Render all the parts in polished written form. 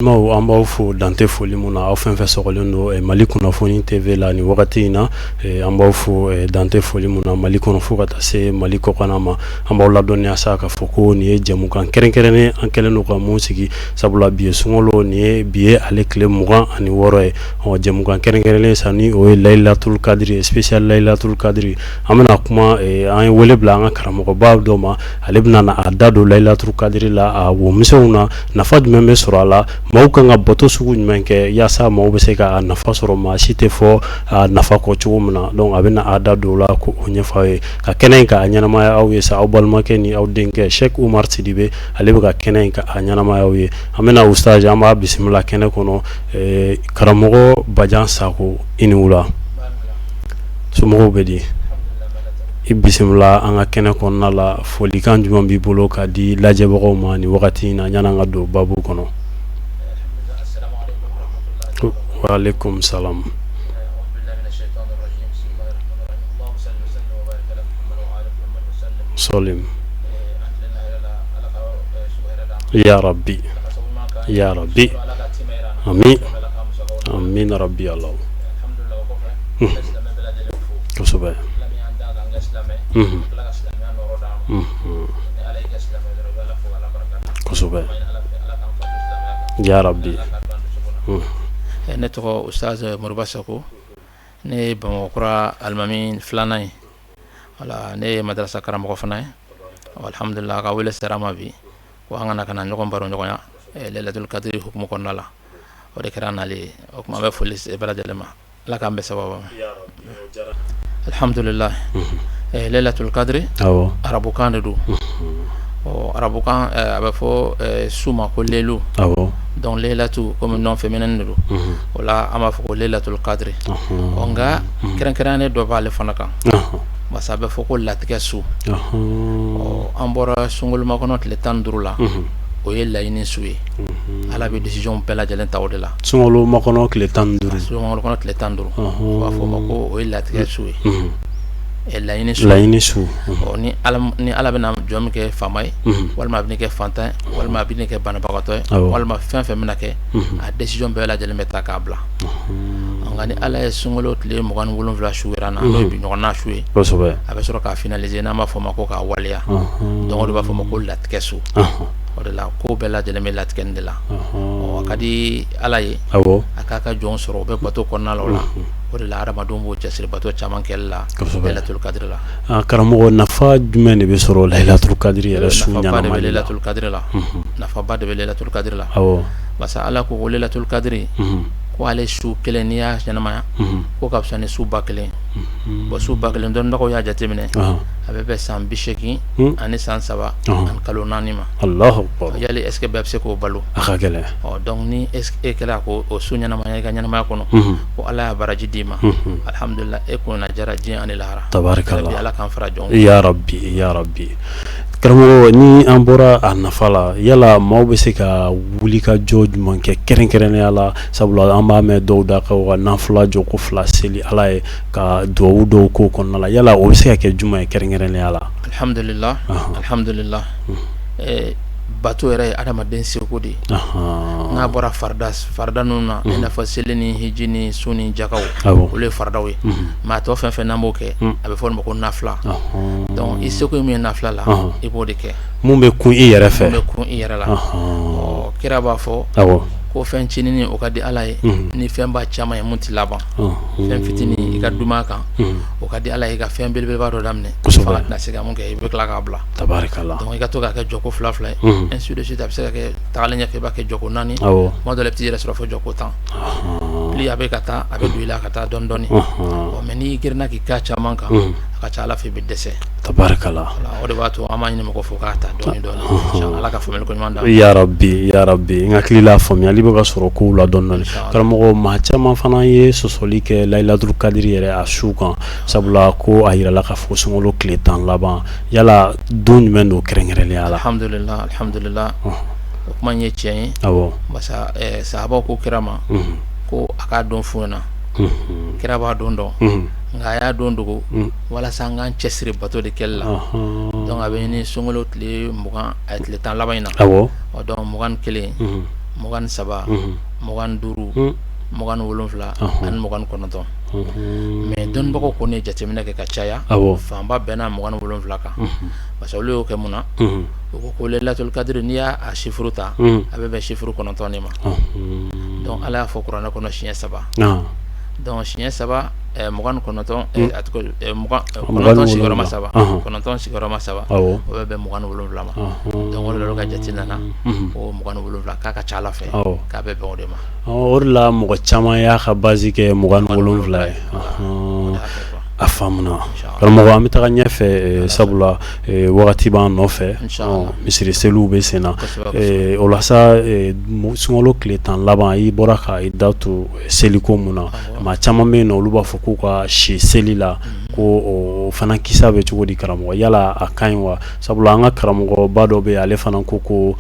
Mo an b'aw fo dante foli mun na aw fɛn fɛn sɔgɔlen don Mali kunnafoni TV la ni wagati in na an b'aw fo dante foli mun na Mali kɔnɔ fo ka taa se Mali kɔkan ma an b'aw ladɔnniya sa k'a fɔ ko nin ye jɛmukan kɛrɛnkɛrɛnnen an kɛlen don ka mun sigi sabula bi ye sunkalo nin ye bi ye ale tile 26 ye jɛmukan kɛrɛnkɛrɛnnen sa ni o ye Layilatul Kadiri spécial Layilatul Kadiri an bɛna kuma an ye wele bila an ka karamɔgɔba dɔ ma ale bɛna a da don Layilatul Kadiri la a womisɛnw na nafa jumɛn bɛ sɔrɔ a la maaw kan ka bato sugu jumɛn kɛ yaasa maaw bɛ se ka nafa sɔrɔ maa si tɛ fɔ nafa kɔ cogo min na donc a bɛna a da don o la ko o ɲɛfɔ aw ye ka kɛnɛ in ka a ɲɛnamaya aw ye sa aw balimakɛ ni aw denkɛ Cheikh Umar Sidibe ale bɛ ka kɛnɛ in ka a ɲɛnamaya aw ye an bɛna ustaz an b'a bisimila kɛnɛ kɔnɔ karamɔgɔ Bajan Sako i ni wula somɔgɔw bɛ di i bisimila an ka kɛnɛ kɔnɔna la folikan jumɛn b'i bolo ka di lajɛbagaw ma ni wagati in na yan'an ka don babu kɔnɔ. Waalaikum salam. Salim. Ya Rabbi. Ya Rabbi. Amin. Amin Rabbi Allah. Kosɛbɛ. Kosɛbɛ. Ya Rabbi. Ne tɔgɔ Ustaz Moriba Sako ne ye Bamakɔkura alimami filanan ye wala ne ye madrasa karamɔgɔ fana ye alhamdulillah ka wele sera ma bi ko an kana kana ɲɔgɔn baro ɲɔgɔnya Lailatul Kadiri hukumu kɔnɔna la o de kɛra nale ye o kuma bɛ foli bɛɛ lajɛlen ma Ala k'an bɛɛ sababa alhamdulillah Lailatul Kadiri arabukan de don arabukan a bɛ fɔ su ma ko lelu donc Lailatu comme nom féminin de don o la an b'a fɔ ko Lailatul Kadiri nka kɛrɛnkɛrɛnnen dɔ b'ale fana kan basa a bɛ fɔ ko latigɛ su an bɔra sunkalomakɔnɔ kɔnɔ tile 15 la o ye laɲini su ye Ala bɛ décision bɛɛ lajɛlen ta o de la sunkalomakɔnɔ tile 15 sunkalomakɔnɔ kɔnɔ tile 15 u b'a fɔ o ma ko o ye latigɛ su ye laɲini su ni Ala bɛna jɔn min kɛ faama ye walima a bɛ kɛ fantan walima a bɛ kɛ banabagatɔ ye walima fɛn fɛn bɛna kɛ a décision bɛɛ lajɛlen bɛ ta k'a bila nka ni Ala ye sunkalo tile 27 su jira na n'o ye bi ɲɔgɔnna su ye a bɛ sɔrɔ k'a finaliser n'an b'a fɔ o ma ko k'a waleya donc o de b'a fɔ o ma ko latigɛ su o de la ko bɛɛ lajɛlen bɛ latigɛ nin de la a ka di Ala ye a k'a ka jɔn sɔrɔ o bɛ bato kɔnɔna la o la o de la adamadenw b'o cɛsiri bato caman kɛli la Lailatul Kadiri la karamɔgɔ nafa jumɛn de bɛ sɔrɔ Lailatul Kadiri yɛrɛ su ɲanama de Lailatul Kadiri la nafaba de bɛ Lailatul Kadiri la basa Ala ko Lailatul Kadiri ko ale su kelen n'i y'a ɲɛnamaya ko ka fisa ni su ba kelen bon su ba kelen dɔnnibagaw y'a jateminɛ a bɛ bɛn san 80 ani san 3 ani kalo 4 ma Allahu Akbar yali est ce que bɛɛ bɛ se k'o balo a ka gɛlɛn donc ni est ce que e kɛra ko o su ɲɛnamaya i ka ɲɛnamaya kɔnɔ ko Ala y'a baraji d'i ma alhamdulillah e kun na jara diɲɛ ani lahara tabarakallah Ala k'an fara jɔn ya Rabbi ya Rabbi karamɔgɔ ni an bɔra a nafa la yala maaw bɛ se ka wuli ka jɔ jumɛn kɛ kɛrɛnkɛrɛnnenya la sabula an b'a mɛn dɔw da ka nafila jɔ ko 2 seli Ala ye ka duwawu dɔw k'o kɔnɔna la yala o bɛ se ka kɛ jumɛn ye kɛrɛnkɛrɛnnenya la alhamdulillah bato yɛrɛ ye adamaden seko de ye n'a bɔra farda ninnu na i n'a fɔ seli ni hiji ni su ni jakaw olu ye fardaw ye mais a tɔ fɛn fɛn n'an b'o kɛ a bɛ fɔ o ma ko nafila donc i seko min ye nafila la i b'o de kɛ mun bɛ kun i yɛrɛ fɛ la kira b'a fɔ ko fɛn cinini o ka di Ala ye ni fɛn ba caman ye mun tɛ laban fɛn fitinin i ka dum'a kan o ka di Ala ye i ka fɛn belebeleba dɔ daminɛ fanga tɛna se ka mun kɛ i bɛ tila k'a bila tabarakallah donc i ka to k'a kɛ jɔko 2 ye ainsi de suite a bɛ se ka kɛ tagalen ɲɛfɛ i b'a kɛ jɔko 4 tuma dɔ la i bɛ t'i yɛrɛ sɔrɔ fo jɔko 10 plus a bɛ ka taa a bɛ don i la ka taa dɔɔni dɔɔni mais n'i girinna k'i k'a caman kan a ka ca Ala fɛ i bɛ dɛsɛ tabarakallah o de b'a to an b'a ɲini mɔgɔ fo k'a ta dɔɔni dɔɔni Ala ka faamuyali ko ɲuman d'an ya Rabbi n hakili la faamuyali bɛ ka sɔrɔ kow la dɔɔni karamɔgɔ maa caman fana ye sɔsɔli kɛ Lailatul Kadiri yɛrɛ a su kan sabula ko a yirala ka fɔ sunkalo tile 10 laban yala don jumɛn don kɛrɛnkɛrɛnnenya la alhamdulillah o kuma in ye tiɲɛ ye basa sahabaw ko kira ma ko a k'a dɔn fu ɲɛna kira b'a dɔn nka a y'a dɔn dogo walasa an k'an cɛsiri bato de kɛli la donc a bɛ ɲini sunkalo tile 20 a ye tile 10 laban in na donc 21 mugan saba mugan duru mugan wolonfila ani mugan kɔnɔntɔn mais dɔnnibagaw ko ne jateminɛ kɛ ka caya fanba bɛnna mugan wolonfila kan parce que olu y'o kɛ mun na u ko ko Lailatul Qadr n'i y'a chiffre ta a bɛ bɛn chiffre 9 de ma donc Ala y'a fɔ kuranɛ kɔnɔ siɲɛ 3 donc siɲɛ 3 mugan kɔnɔntɔn kɔnɔntɔn sigiyɔrɔma 3 kɔnɔntɔn sigiyɔrɔma 3 o bɛ bɛn mugan wolonfila ma donc o de la ka jate nana o mugan wolonfila k'a ka ca Ala fɛ k'a bɛ bɛn o de ma o de la mɔgɔ caman y'a ka base kɛ mugan wolonfila ye a faamuna karamɔgɔ an bɛ taga ɲɛfɛ sabula wagati b'an nɔfɛ misiri seliw bɛ sen na o la sa sunkalo tile 10 laban i bɔra ka i da to seliko mun na maa caman bɛ yen nɔ olu b'a fɔ k'u ka si seli la ko o fana kisa bɛ cogo di karamɔgɔ yala a ka ɲi wa sabula an ka karamɔgɔba dɔ bɛ yen ale fana ko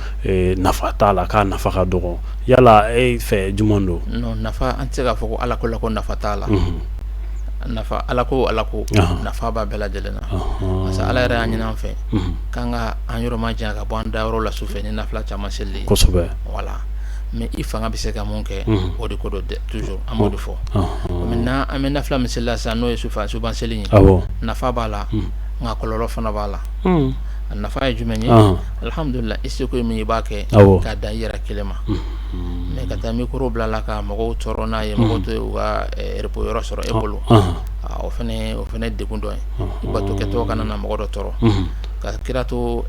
nafa t'a la k'a nafa ka dɔgɔ yala e fɛ jumɛn don nafa an tɛ se k'a fɔ ko Ala ko la ko nafa t'a la nafa Ala ko nafa b'a bɛɛ lajɛlen na parce que Ala yɛrɛ y'a ɲini an fɛ k'an ka an yɔrɔ ma janya ka bɔ an dayɔrɔ la sufɛ ni nafila caman seli kosɛbɛ voilà mais i fanga bɛ se ka mun kɛ o de ko don toujours an b'o de fɔ maintenant an bɛ nafila min seli la sisan n'o ye suban seli ye nafa b'a la nka kɔlɔlɔ fana b'a la a nafa ye jumɛn ye alhamdulillah i seko ye min ye i b'a kɛ k'a dan i yɛrɛ kelen ma mais ka taa mikoro bila la ka mɔgɔw tɔɔrɔ n'a ye mɔgɔw to u ka repos yɔrɔ sɔrɔ e bolo o fana degun dɔ ye i bato kɛtɔ kana na mɔgɔ dɔ tɔɔrɔ ka kira to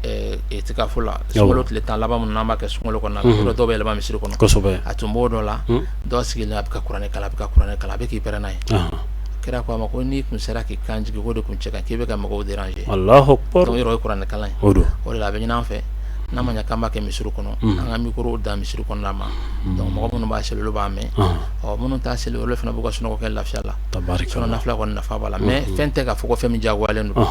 itikafo la sunkalo tile 10 laban mun n'an b'a kɛ sunkalo kɔnɔna la dɔw bɛ yɛlɛma misiri kɔnɔ a tun b'o dɔ la dɔw sigilen a bɛ ka kuranɛ kalan a bɛ k'i pɛrɛn n'a ye kira ko a ma ko n'i kun sera k'i kan jigi ko de kun cɛ kan k'i bɛ ka mɔgɔw déranger Allahu Akbar donc yɔrɔ ye kuranɛ kalan ye o de la a bɛ ɲini an fɛ n'a ma ɲɛ k'an b'a kɛ misiri kɔnɔ an ka mikoro da misiri kɔnɔna ma donc mɔgɔ minnu b'a seli olu b'a mɛn minnu t'a seli olu fana b'u ka sunɔgɔ kɛ lafiya la sinon nafila kɔni nafa b'a la mais fɛn tɛ k'a fɔ ko fɛn min diyagoyalen don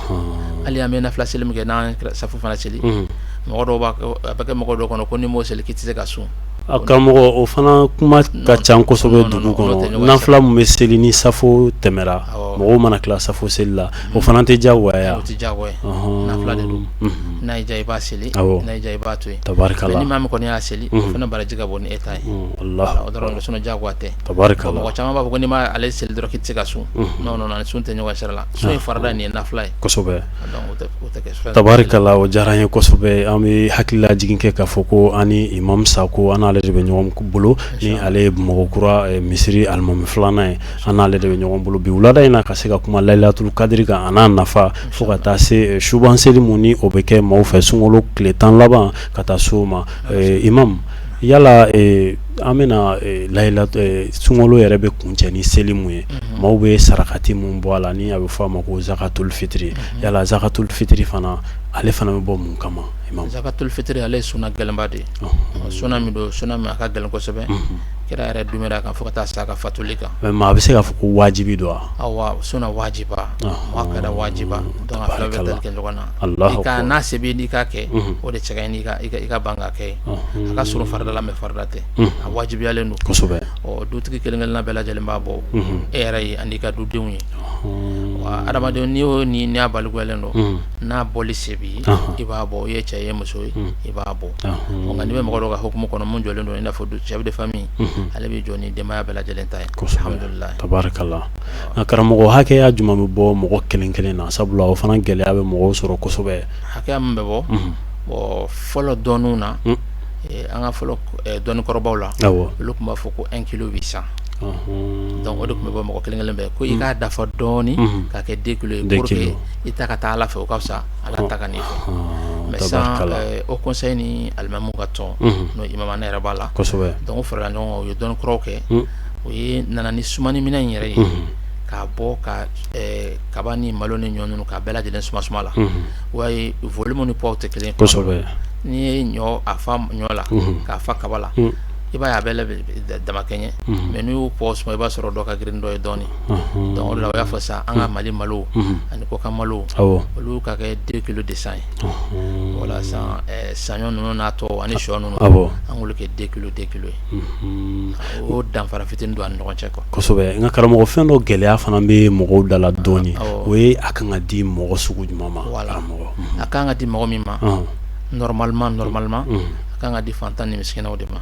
hali an bɛ nafila seli min kɛ n'an safu fana seli mɔgɔ dɔw a bɛ kɛ mɔgɔ dɔw kɔnɔ ko ni m'o seli k'i tɛ se ka sun karamɔgɔ o fana kuma ka ca kosɛbɛ dugu kɔnɔ nafila min bɛ seli ni safo tɛmɛra mɔgɔw mana tila safo seli la o fana tɛ diyagoya o tɛ diyagoya nafila de don n'a y'i diya i b'a seli n'a y'i diya i b'a to yen tabarikala ni maa min kɔni y'a seli o fana baraji ka bɔ ni e ta ye o dɔrɔn de sinon diyagoya tɛ tabarikala mɔgɔ caman b'a fɔ ko n'i ma ale seli dɔrɔn k'i tɛ se ka sun non ni sun tɛ ɲɔgɔn sira la sun ye farida nin ye nafila ye kosɛbɛ o tɛ kɛ fɛn tabarikala o diyara an ye kosɛbɛ an bɛ hakilila jigin kɛ k'a fɔ ko ani imam Sako an n'ale de bɛ ɲɔgɔn bolo ni ale ye Bamakɔ kura misiri alimami filanan ye an n'ale de bɛ ɲɔgɔn bolo bi wulada in na ka se ka kuma Lailatul Qadr kan a n'a nafa fo ka taa se suban seli mun ni o bɛ kɛ maaw fɛ sunkalo tile 10 laban ka taa so ma imam yala an bɛna sunkalo yɛrɛ bɛ kuncɛ ni seli mun ye maaw bɛ sarakati mun bɔ a la ni a bɛ fɔ a ma ko zakatul fitiri yala zakatul fitiri fana ale fana bɛ bɔ mun kama zakatul fitiri ale ye suna gɛlɛnba de ye suna min don suna min a ka gɛlɛn kosɛbɛ kira yɛrɛ dumɛra kan fo ka taa se a ka fatuli kan mais a bɛ se k'a fɔ ko wajibi don wa awa suna wajiba mɔgɔ kɛra wajiba donc a fila bɛ tali kɛ ɲɔgɔn na i ka n'a se b'i n'i ka kɛ o de cɛ ka ɲi i ka ban ka kɛ a ka surun farida la mais farida tɛ a wajibiyalen don kosɛbɛ dutigi kelen kelenna bɛɛ lajɛlen b'a bɔ e yɛrɛ ye ani ka dudenw ye wa adamadenw n'i y'o ni n'a balikuyalen don n'a bɔli se b'i i b'a bɔ i ye cɛ ye muso ye i b'a bɔ nka n'i bɛ mɔgɔ dɔ ka hukumu kɔnɔ mun jɔlen don i n'a fɔ chef de famille ale bɛ jɔ ni denbaya bɛɛ lajɛlen ta ye alhamdulillah tabarikala nka karamɔgɔ hakɛya jumɛn bɛ bɔ mɔgɔ kelen kelen na sabula o fana gɛlɛya bɛ mɔgɔw sɔrɔ kosɛbɛ hakɛya min bɛ bɔ fɔlɔ dɔɔninw na an ka fɔlɔ dɔɔninkɔrɔbaw la olu tun b'a fɔ ko 1 kilo 800 donc o de tun bɛ bɔ mɔgɔ kelen kelen bɛɛ ko i k'a dafa dɔɔni k'a kɛ 2 kilo ye pour que i ta ka taa Ala fɛ o ka fisa Ala ta ka n'i fɛ mais sisan o conseil ni alimamuw ka tɔn n'o imama ne yɛrɛ b'a la donc o farala ɲɔgɔn kan u ye dɔɔni kɔrɔw kɛ o ye nana ni sumani minɛn in yɛrɛ ye k'a bɔ ka kaba ni malo ni ɲɔ ninnu k'a bɛɛ lajɛlen suma la wa ye volume ni poids tɛ kelen ye n'i ye ɲɔ a fa ɲɔ la k'a fa kaba la i b'a ye a bɛɛ dama kɛɲɛ mais n'i y'u poids suma i b'a sɔrɔ dɔ ka girin dɔ ye dɔɔni donc o de la o y'a fɔ sa an ka Mali malo ani Koka malo olu ka kɛ 2 kilo 200 ye voilà san saɲɔ ninnu n'a tɔ ani sɔ ninnu an k'olu kɛ 2 kilo 2 kilo ye o danfara fitinin don ani ɲɔgɔn cɛ quoi kosɛbɛ nka karamɔgɔ fɛn dɔ gɛlɛya fana bɛ mɔgɔw da la dɔɔni o ye a kan ka di mɔgɔ sugu jumɛn ma a kan ka di mɔgɔ min ma normalement kan ka di fantan ni miskinaw de ma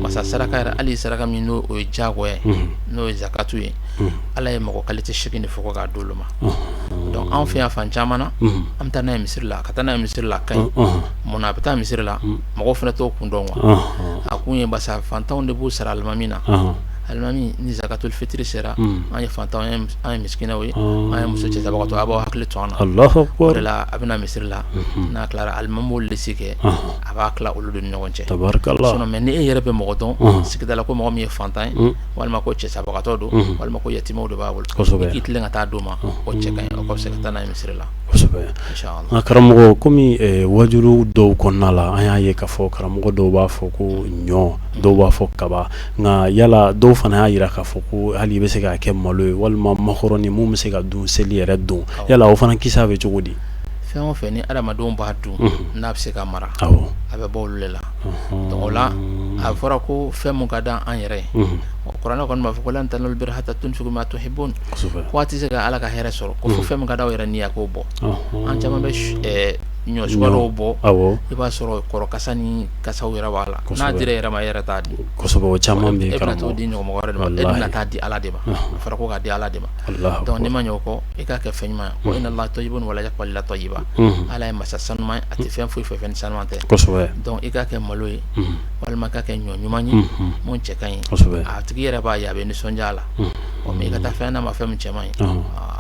masa saraka yɛrɛ hali saraka min n'o ye jagoya ye n'o ye zakatu ye ala ye mɔgɔ qualité seegin de fɔ ko k'a d'olu ma donc anw fɛ yan fan caman na an bɛ taa n'a ye misiri la ka taa n'a ye misiri la ka ɲi mun na a bɛ taa misiri la mɔgɔw fana t'o kun dɔn a kun ye basa fantanw de b'u sara alimami na alimami ni zakatul fitri sera an ye fantanw an ye miskinaw ye an ye muso cɛsabagatɔ a b'aw hakili to an na o de la a bɛna misiri la n'a tilara alimami b'olu de se kɛ a b'a tila olu de ni ɲɔgɔn cɛ sinon mais ni e yɛrɛ bɛ mɔgɔ dɔn sigida la ko mɔgɔ min ye fantan ye walima ko cɛsabagatɔ don walima ko yatimaw de b'a bolo i k'i tilen ka taa d'o ma o cɛ ka ɲi o ka fisa ka taa n'a ye misiri la inshallah nka karamɔgɔ komi wajulu dɔw kɔnɔna la an y'a ye k'a fɔ karamɔgɔ dɔw b'a fɔ ko ɲɔ dɔw b'a fɔ kaba nka yala dɔw fana y'a yira k'a fɔ ko hali i bɛ se k'a kɛ malo ye walima makɔrɔni mun bɛ se ka dun seli yɛrɛ dun yala o fana kisa bɛ cogo di fɛn o fɛn ni adamadenw b'a dun n'a bɛ se ka mara a bɛ bɔ olu de la donc o la a fɔra ko fɛn mun ka d'an an yɛrɛ ye kuranɛ kɔni b'a fɔ ko lan tanalul birra hatta tunfiqu mimma tuhibbun ko a tɛ se ka ala ka hɛrɛ sɔrɔ ko fo fɛn mun ka d'aw yɛrɛ ni a k'o bɔ an caman bɛ ɲɔ sugarow bɔ i b'a sɔrɔ kɔrɔkasa ni kasaw yɛrɛ b'a la n'a dira yɛrɛ ma yɛrɛ t'a di kosɛbɛ o caman bɛ e bɛna t'o di ɲɔgɔn wɛrɛ de ma e bɛna taa di ala de ma a fɔra ko k'a di ala de ma donc n'i ma ɲɛ o kɔ i k'a kɛ fɛn ɲuman ye ko inna allaha tayyibun wa la yaqbalu illa tayyiba ala ye masa sanuman ye a tɛ fɛn foyi fɛ fɛn sanuman tɛ donc i k'a kɛ malo ye walima k'a kɛ ɲɔ ɲuman ye mun cɛ ka ɲi a tigi yɛrɛ b'a ye a bɛ nisɔndiya a la mais i ka taa fɛn d'a ma fɛn min cɛ man ɲi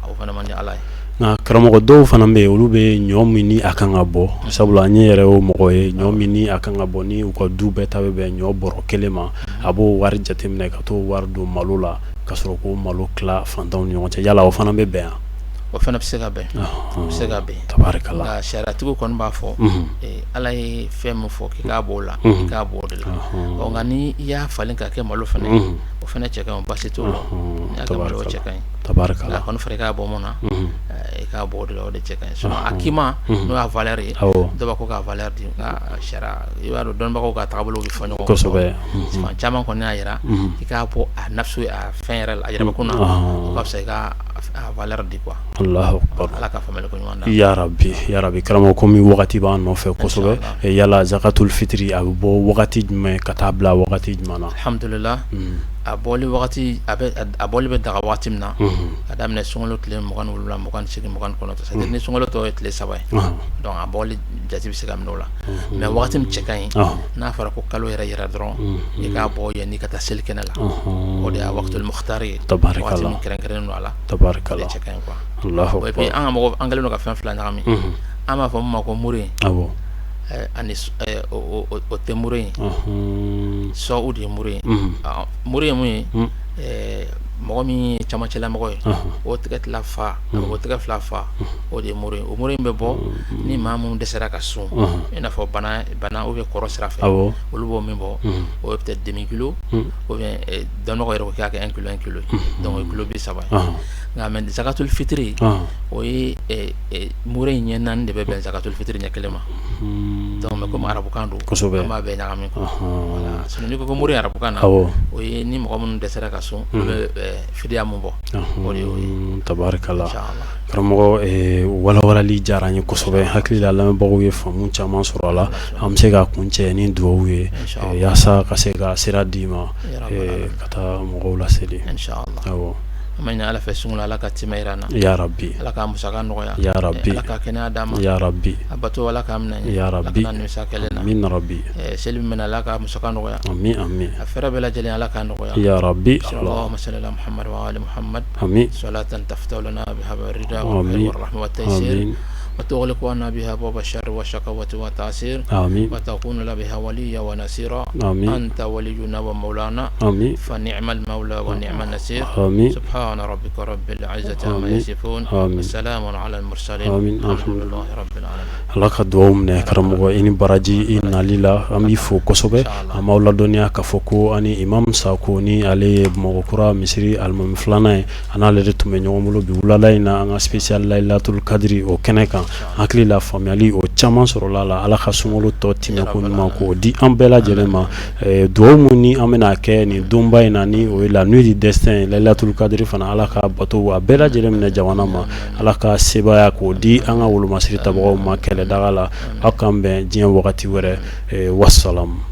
o fana man di ala ye nka karamɔgɔ dɔw fana bɛ yen olu bɛ ɲɔ min ni a kan ka bɔ sabula an ye yɛrɛ o mɔgɔ ye ɲɔ min ni a kan ka bɔ ni u ka du bɛɛ ta bɛ bɛn ɲɔ bɔrɔ kelen ma a b'o wari jateminɛ ka t'o wari don malo la ka sɔrɔ ko malo tila fantanw ni ɲɔgɔn cɛ yala o fana bɛ bɛn yan o fana bɛ se ka bɛn o bɛ se ka bɛn tabarikala nka sariyatigiw kɔni b'a fɔ ala ye fɛn min fɔ k'i k'a bɔ o la i k'a bɔ o de la nka ni i y'a falen ka kɛ malo fana ye o fana cɛ ka ɲi basi t'o la n'i y'a kɛ malo o cɛ ka ɲi tabarikala nka kɔni fɔra i k'a bɔ mun na i k'a bɔ o de la o de cɛ ka ɲi sinon a kima n'o y'a valeur ye dɔw b'a ko k'a valeur di nka sariya i b'a dɔn dɔnnibagaw ka tagabolo bɛ fɔ ɲɔgɔn kosɛbɛ fan caman kɔni y'a yira i k'a bɔ a nafsu a fɛn yɛrɛ la a yɛrɛbakun na o ka fisa i ka valeur di quoi Allahu akbar ala ka faamuyali ko ɲuman d'a ya rabbi karamɔgɔ komi wagati b'an nɔfɛ kosɛbɛ yala zakatul fitri a bɛ bɔ wagati jumɛn ka taa bila wagati jumɛn na alhamdulillah a bɔli bɛ daga wagati min na ka daminɛ sunkalo tile 27 28 29 c'est à dire ni sunkalo tɔ ye tile 3 ye donc a bɔli jate bɛ se ka minɛ o la mais wagati min cɛ ka ɲi n'a fɔra ko kalo yɛrɛ yɛrɛ dɔrɔn i k'a bɔ yanni ka taa seli kɛnɛ la o de y'a waqtul mukhtar ye wagati min kɛrɛnkɛrɛnnen don a la o de cɛ ka ɲi quoi et puis an ka mɔgɔ an kɛlen don ka fɛn fila ɲagami an b'a fɔ min ma ko mure ani o tɛ mure ye sɔ o de ye mure ye mure ye mun ye mɔgɔ min ye camancɛla mɔgɔ ye o tɛgɛ tila fa o tɛgɛ fila fa o de ye mure ye o mure in bɛ bɔ ni maa mun dɛsɛra ka sun i n'a fɔ bana ou bien kɔrɔ sira fɛ olu b'o min bɔ o ye peut-être demi kilo ou bien dɔnnibagaw yɛrɛ ko k'a kɛ 1 kilo donc o ye kilo 30 ye nka mais zakatul fitri o ye mure in ɲɛ 4 de bɛ bɛn zakatul fitri ɲɛ 1 ma donc mais comme arabukan don an b'a bɛɛ ɲagami voilà sinon n'i ko ko mure arabukan na o ye ni mɔgɔ minnu dɛsɛra ka sun u bɛ fidiya mun bɔ o de y'o ye tabarikala karamɔgɔ walawalali diyara an ye kosɛbɛ hakili la lamɛnbagaw ye faamu caman sɔrɔ a la an bɛ se ka kuncɛ ni dugawu ye yaasa ka se ka sira d'i ma ka taa mɔgɔw laseli inshallah ma ɲini ala fɛ sunkalo ala ka tɛmɛ yira n na ya rabbi ala ka musaka nɔgɔya ya rabbi ala ka kɛnɛya d'a ma ya rabbi a bato ala ka minɛ ya rabbi ala ka nimisa kɛlɛ na amin rabbi seli min bɛna ala ka musaka nɔgɔya amin amin a fɛrɛ bɛɛ lajɛlen ala ka nɔgɔya ya rabbi allahumma salli ala muhammad wa ali muhammad amin salatan taftahu lana biha ar-rida wa ar-rahma wa at-taysir وتغلق عنا بها باب الشر والشقوة والتعسير وتكون لنا بها وليا ونصيرا أنت ولينا ومولانا فنعم المولى ونعم النصير سبحان ربك رب العزة عما يصفون والسلام على المرسلين الحمد لله رب العالمين ala ka duwawu minɛ karamɔgɔ i ni baraji i nali la an b'i fo kosɛbɛ an b'aw ladɔnniya k'a fɔ ko ani imam sako ni ale ye bamakɔkura misiri alimami filanan ye a n'ale de tun bɛ ɲɔgɔn bolo bi wulada in na an ka spécial laylatul kadiri o kɛnɛ kan hakili la faamuyali o caman sɔrɔla la ala ka sunkalo tɔ timɛ ko ɲuman k'o di an bɛɛ lajɛlen ma duwawu mun ni an bɛna kɛ nin donba in na ni o ye la nuit du destin Lailatul Qadri fana ala ka bato a bɛɛ lajɛlen minɛ jamana ma ala ka sebaya k'o di an ka wolomasiri tabagaw ma kɛlɛdaga la aw k'an bɛn diɲɛ wagati wɛrɛ wassalam.